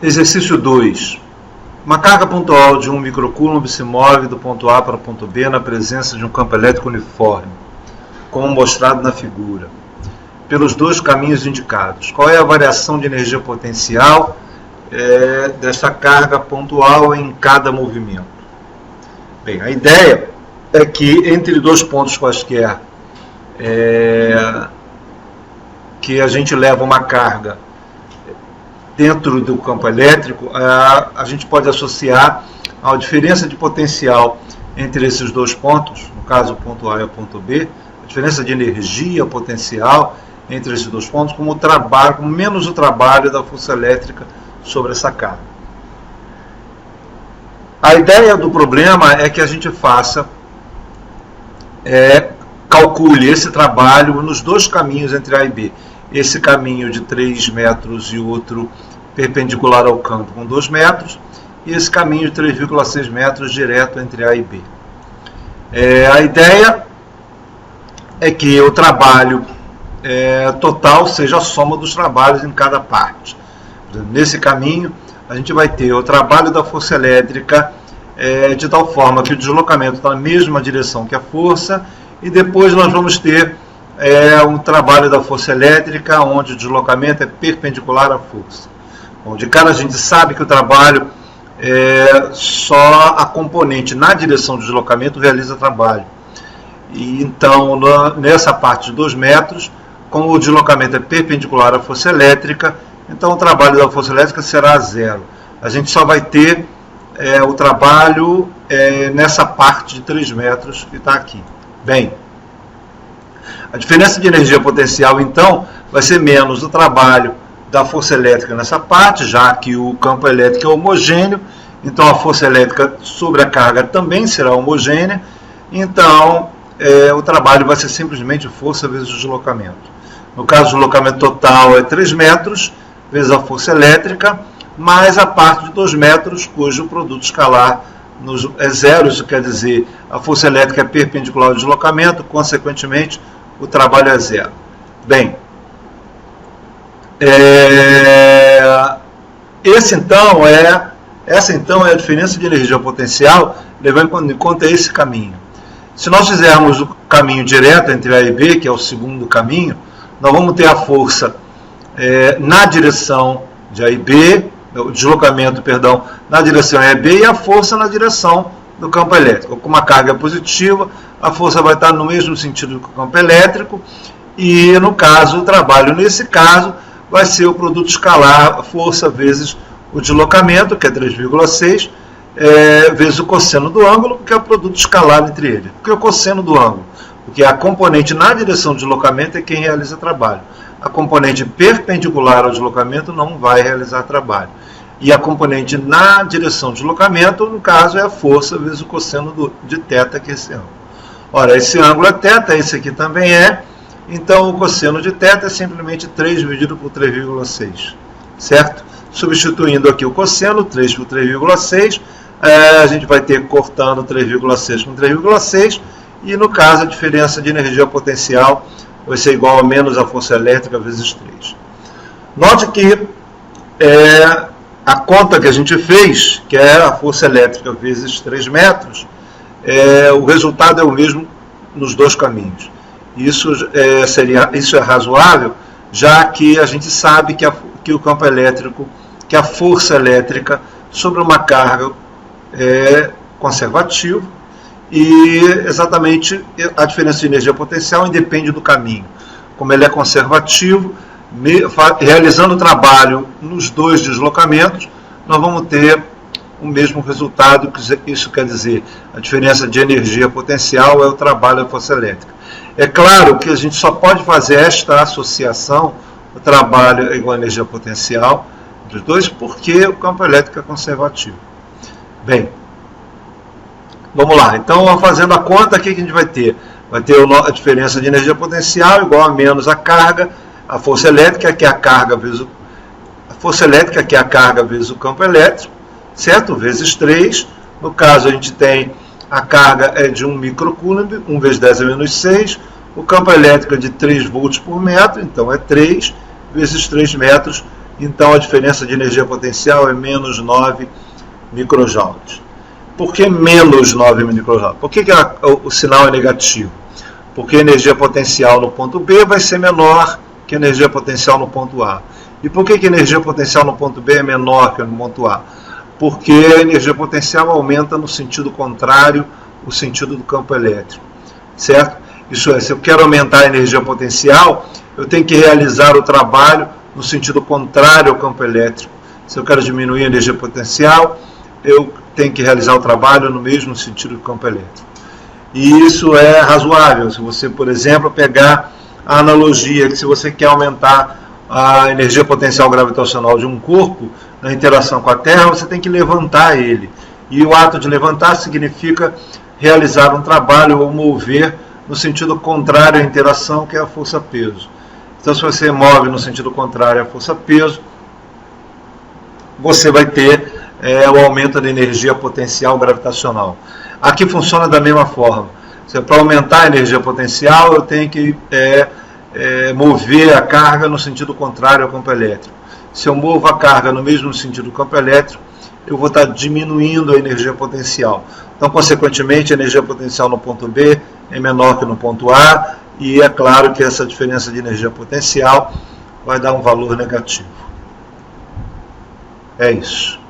Exercício 2. Uma carga pontual de 1 microcoulomb se move do ponto A para o ponto B na presença de um campo elétrico uniforme, como mostrado na figura, pelos dois caminhos indicados. Qual é a variação de energia potencial desta carga pontual em cada movimento? Bem, a ideia é que entre dois pontos quaisquer que a gente leva uma carga dentro do campo elétrico, a gente pode associar a diferença de potencial entre esses dois pontos, no caso o ponto A e o ponto B, a diferença de energia potencial entre esses dois pontos, como menos o trabalho da força elétrica sobre essa carga. A ideia do problema é que a gente calcule esse trabalho nos dois caminhos entre A e B. Esse caminho de 3 metros e o outro perpendicular ao campo com 2 metros, e esse caminho de 3,6 metros direto entre A e B. A ideia é que o trabalho total seja a soma dos trabalhos em cada parte. Nesse caminho, a gente vai ter o trabalho da força elétrica de tal forma que o deslocamento está na mesma direção que a força, e depois nós vamos ter um trabalho da força elétrica onde o deslocamento é perpendicular à força. Bom, de cara a gente sabe que o trabalho só a componente na direção do deslocamento realiza trabalho. E então, nessa parte de 2 metros, como o deslocamento é perpendicular à força elétrica, então o trabalho da força elétrica será zero. A gente só vai ter o trabalho nessa parte de 3 metros que está aqui. Bem, a diferença de energia potencial, então, vai ser menos o trabalho da força elétrica nessa parte, já que o campo elétrico é homogêneo, então a força elétrica sobre a carga também será homogênea, então o trabalho vai ser simplesmente força vezes o deslocamento. No caso, o deslocamento total é 3 metros vezes a força elétrica, mais a parte de 2 metros, cujo produto escalar é zero, isso quer dizer, a força elétrica é perpendicular ao deslocamento, consequentemente, o trabalho é zero. Bem, essa então é a diferença de energia potencial, levando em conta esse caminho. Se nós fizermos o caminho direto entre A e B, que é o segundo caminho, nós vamos ter a força na direção de A e B, o deslocamento, perdão, na direção A e B, e a força na direção do campo elétrico. Como a carga é positiva, a força vai estar no mesmo sentido que o campo elétrico, e no caso, o trabalho nesse caso vai ser o produto escalar, a força vezes o deslocamento, que é 3,6, vezes o cosseno do ângulo, que é o produto escalar entre eles. Por que o cosseno do ângulo? Porque a componente na direção do deslocamento é quem realiza trabalho. A componente perpendicular ao deslocamento não vai realizar trabalho. E a componente na direção do deslocamento, no caso, é a força vezes o cosseno de θ, que é esse ângulo. Ora, esse ângulo é θ, esse aqui também é, então o cosseno de θ é simplesmente 3 dividido por 3,6, certo? Substituindo aqui o cosseno, 3 por 3,6, a gente vai ter cortando 3,6 com 3,6, e no caso a diferença de energia potencial vai ser igual a menos a força elétrica vezes 3. Note que a conta que a gente fez, que é a força elétrica vezes 3 metros, o resultado é o mesmo nos dois caminhos. Isso é razoável, já que a gente sabe que o campo elétrico, que a força elétrica sobre uma carga é conservativo, e exatamente a diferença de energia potencial independe do caminho. Como ele é conservativo, realizando o trabalho nos dois deslocamentos, nós vamos ter o mesmo resultado. Isso quer dizer, a diferença de energia potencial é o trabalho da força elétrica. É claro que a gente só pode fazer esta associação, o trabalho é igual a energia potencial, entre os dois, porque o campo elétrico é conservativo. Bem, vamos lá. Então, fazendo a conta, aqui que a gente vai ter? Vai ter a diferença de energia potencial igual a menos a carga, a força elétrica, que é a carga vezes o campo elétrico, certo? Vezes 3. No caso, a gente tem a carga é de 1 microcoulomb, 1 vezes 10 a menos 6. O campo elétrico é de 3 volts por metro, então é 3 vezes 3 metros, então a diferença de energia potencial é menos 9 microjoules. Por que menos 9 microjoules? Por que o sinal é negativo? Porque a energia potencial no ponto B vai ser menor que a energia potencial no ponto A. E por que a energia potencial no ponto B é menor que no ponto A? Porque a energia potencial aumenta no sentido contrário, o sentido do campo elétrico, certo? Isso é, se eu quero aumentar a energia potencial, eu tenho que realizar o trabalho no sentido contrário ao campo elétrico. Se eu quero diminuir a energia potencial, eu tenho que realizar o trabalho no mesmo sentido do campo elétrico. E isso é razoável. Se você, por exemplo, pegar a analogia que se você quer aumentar a energia potencial gravitacional de um corpo na interação com a Terra, você tem que levantar ele. E o ato de levantar significa realizar um trabalho ou mover no sentido contrário à interação, que é a força-peso. Então, se você move no sentido contrário à força-peso, você vai ter o aumento da energia potencial gravitacional. Aqui funciona da mesma forma. Para aumentar a energia potencial, eu tenho que mover a carga no sentido contrário ao campo elétrico. Se eu movo a carga no mesmo sentido do campo elétrico, eu vou estar diminuindo a energia potencial. Então, consequentemente, a energia potencial no ponto B é menor que no ponto A, e é claro que essa diferença de energia potencial vai dar um valor negativo. É isso.